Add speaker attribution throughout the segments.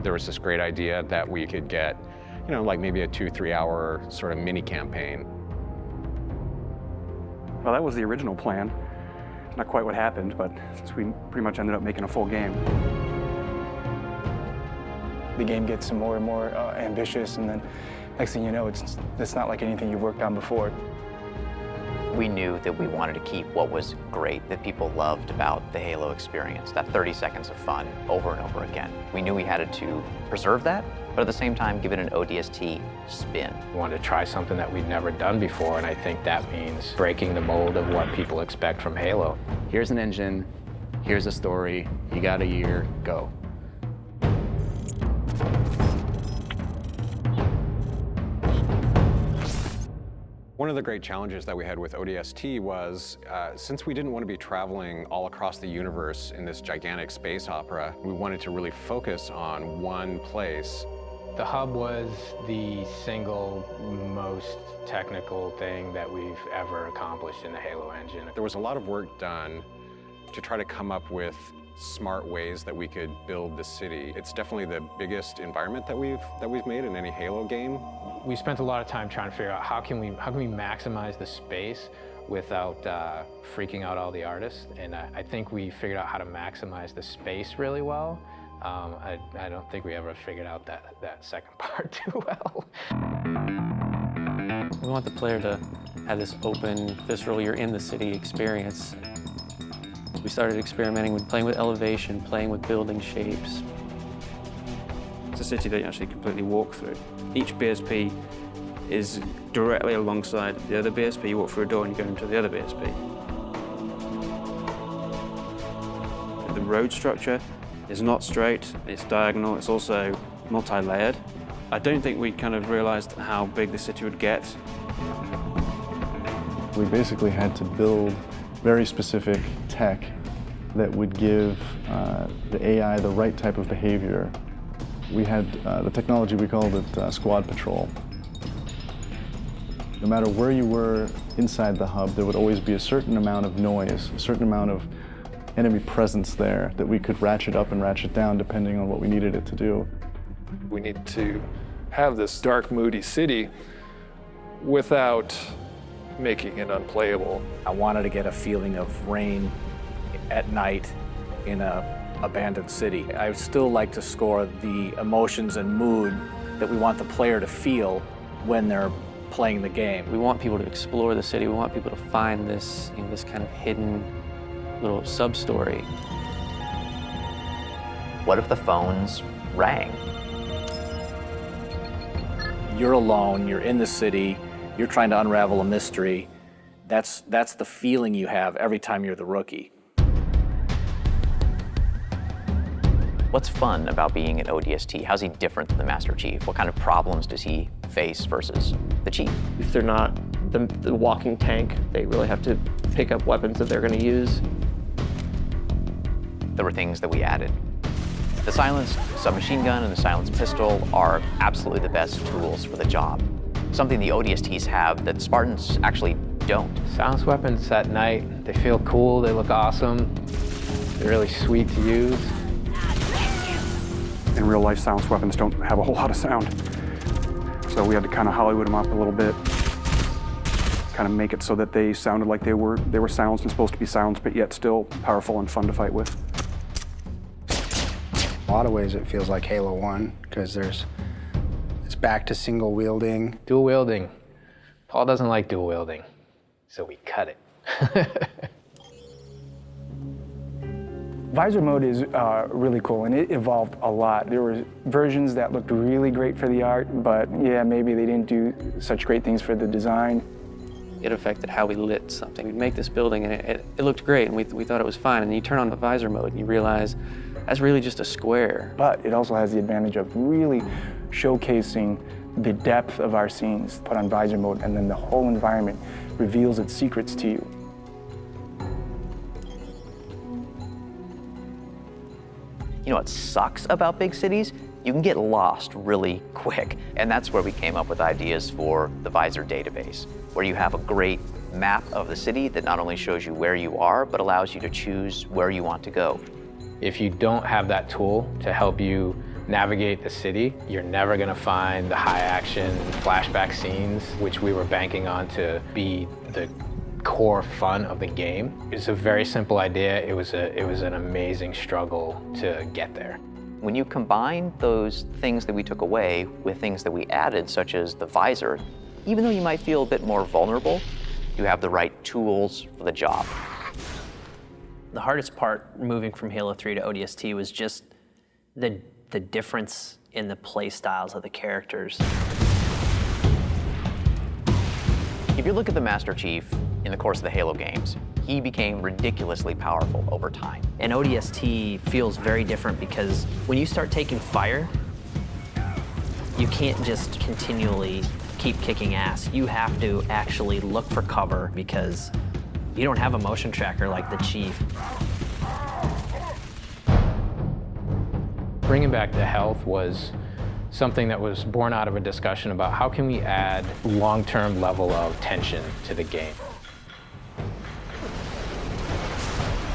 Speaker 1: there was this great idea that we could get, you know, like maybe a 2-3 hour sort of mini campaign.
Speaker 2: Well, that was the original plan. Not quite what happened, but since we pretty much ended up making a full game.
Speaker 3: The game gets more and more ambitious, and then next thing you know, it's not like anything you've worked on before.
Speaker 4: We knew that we wanted to keep what was great, that people loved about the Halo experience, that 30 seconds of fun over and over again. We knew we had to preserve that, but at the same time give it an ODST spin.
Speaker 5: We wanted to try something that we'd never done before, and I think that means breaking the mold of what people expect from Halo.
Speaker 6: Here's an engine, here's a story, you got a year, go.
Speaker 1: One of the great challenges that we had with ODST was, since we didn't want to be traveling all across the universe in this gigantic space opera, we wanted to really focus on one place.
Speaker 5: The hub was the single most technical thing that we've ever accomplished in the Halo engine.
Speaker 1: There was a lot of work done to try to come up with smart ways that we could build the city. It's definitely the biggest environment that we've made in any Halo game.
Speaker 5: We spent a lot of time trying to figure out how can we maximize the space without freaking out all the artists, and I think we figured out how to maximize the space really well. I don't think we ever figured out that second part too well.
Speaker 7: We want the player to have this open, visceral, you're in the city experience. We started experimenting with playing with elevation, playing with building shapes.
Speaker 2: It's a city that you actually completely walk through. Each BSP is directly alongside the other BSP. You walk through a door and you go into the other BSP. The road structure is not straight, it's diagonal, it's also multi-layered. I don't think we kind of realized how big the city would get.
Speaker 8: We basically had to build very specific tech that would give the AI the right type of behavior. We had the technology, we called it Squad Patrol. No matter where you were inside the hub, there would always be a certain amount of noise, a certain amount of enemy presence there that we could ratchet up and ratchet down depending on what we needed it to do.
Speaker 9: We need to have this dark, moody city without making it unplayable.
Speaker 10: I wanted to get a feeling of rain at night in an abandoned city. I still like to score the emotions and mood that we want the player to feel when they're playing the game.
Speaker 7: We want people to explore the city. We want people to find this, this kind of hidden little sub-story.
Speaker 4: What if the phones rang?
Speaker 10: You're alone, you're in the city, you're trying to unravel a mystery. That's the feeling you have every time you're the rookie.
Speaker 4: What's fun about being an ODST? How's he different than the Master Chief? What kind of problems does he face versus the Chief?
Speaker 11: If they're not the walking tank, they really have to pick up weapons that they're going to use.
Speaker 4: There were things that we added. The silenced submachine gun and the silenced pistol are absolutely the best tools for the job. Something the ODSTs have that Spartans actually don't.
Speaker 5: Silenced weapons at night, they feel cool, they look awesome, they're really sweet to use.
Speaker 2: In real life, silenced weapons don't have a whole lot of sound. So we had to kind of Hollywood them up a little bit, kind of make it so that they sounded like they were silenced and supposed to be silenced, but yet still powerful and fun to fight with.
Speaker 3: In a lot of ways, it feels like Halo 1, because it's back to single wielding.
Speaker 5: Dual wielding. Paul doesn't like dual wielding, so we cut it.
Speaker 3: Visor mode is really cool, and it evolved a lot. There were versions that looked really great for the art, but yeah, maybe they didn't do such great things for the design.
Speaker 7: It affected how we lit something. We'd make this building and it looked great, and we thought it was fine, and you turn on the visor mode and you realize that's really just a square.
Speaker 3: But it also has the advantage of really showcasing the depth of our scenes. Put on visor mode, and then the whole environment reveals its secrets to you.
Speaker 4: You know what sucks about big cities? You can get lost really quick. And that's where we came up with ideas for the Visor database, where you have a great map of the city that not only shows you where you are, but allows you to choose where you want to go.
Speaker 5: If you don't have that tool to help you navigate the city, you're never going to find the high action flashback scenes, which we were banking on to be the core fun of the game. It's a very simple idea. It was an amazing struggle to get there.
Speaker 4: When you combine those things that we took away with things that we added, such as the visor, even though you might feel a bit more vulnerable, you have the right tools for the job.
Speaker 11: The hardest part moving from Halo 3 to ODST was just the difference in the play styles of the characters.
Speaker 4: If you look at the Master Chief in the course of the Halo games, he became ridiculously powerful over time.
Speaker 11: And ODST feels very different because when you start taking fire, you can't just continually keep kicking ass. You have to actually look for cover because you don't have a motion tracker like the Chief.
Speaker 5: Bringing back the health was something that was born out of a discussion about how can we add long-term level of tension to the game.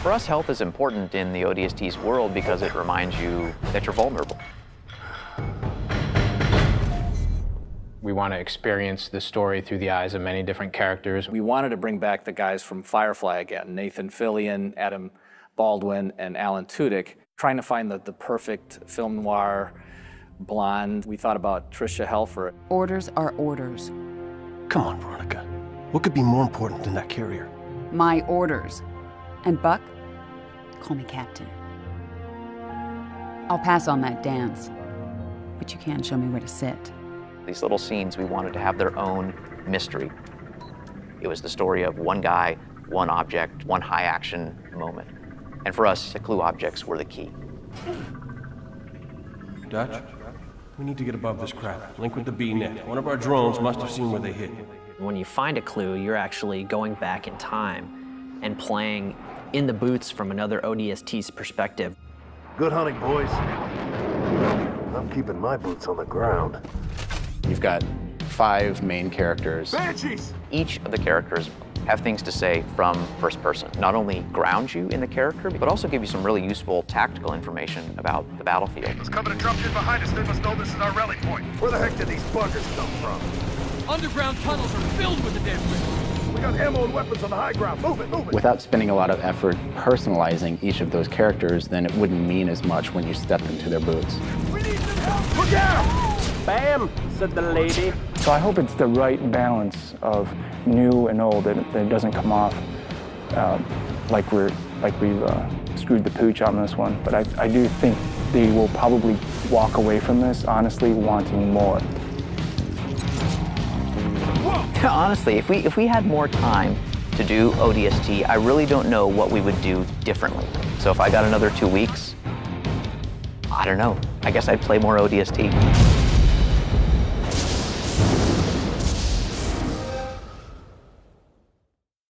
Speaker 4: For us, health is important in the ODST's world because it reminds you that you're vulnerable.
Speaker 5: We want to experience the story through the eyes of many different characters.
Speaker 10: We wanted to bring back the guys from Firefly again, Nathan Fillion, Adam Baldwin, and Alan Tudyk, trying to find the perfect film noir blonde. We thought about Tricia Helfer.
Speaker 12: Orders are orders.
Speaker 13: Come on, Veronica. What could be more important than that carrier?
Speaker 12: My orders. And Buck, call me Captain. I'll pass on that dance, but you can show me where to sit.
Speaker 4: These little scenes, we wanted to have their own mystery. It was the story of one guy, one object, one high action moment. And for us, the clue objects were the key.
Speaker 13: Dutch, we need to get above this crap. Link with the B-net. One of our drones must have seen where they hit.
Speaker 11: When you find a clue, you're actually going back in time and playing in the boots from another ODST's perspective.
Speaker 14: Good hunting, boys. I'm keeping my boots on the ground.
Speaker 6: You've got 5 main characters.
Speaker 14: Banshees!
Speaker 4: Each of the characters have things to say from first person. Not only ground you in the character, but also give you some really useful tactical information about the battlefield.
Speaker 14: It's coming to drop in behind us. They must know this is our rally point. Where the heck did these buggers come from?
Speaker 15: Underground tunnels are filled with the damn thing.
Speaker 14: We got ammo and weapons on the high ground. Move it, move it.
Speaker 6: Without spending a lot of effort personalizing each of those characters, then it wouldn't mean as much when you stepped into their boots.
Speaker 14: We need some help. Look out!
Speaker 7: Bam, said the lady.
Speaker 3: So I hope it's the right balance of new and old, that it doesn't come off like we've screwed the pooch on this one. But I do think they will probably walk away from this honestly wanting more.
Speaker 4: Honestly, if we had more time to do ODST, I really don't know what we would do differently. So if I got another 2 weeks, I don't know. I guess I'd play more ODST.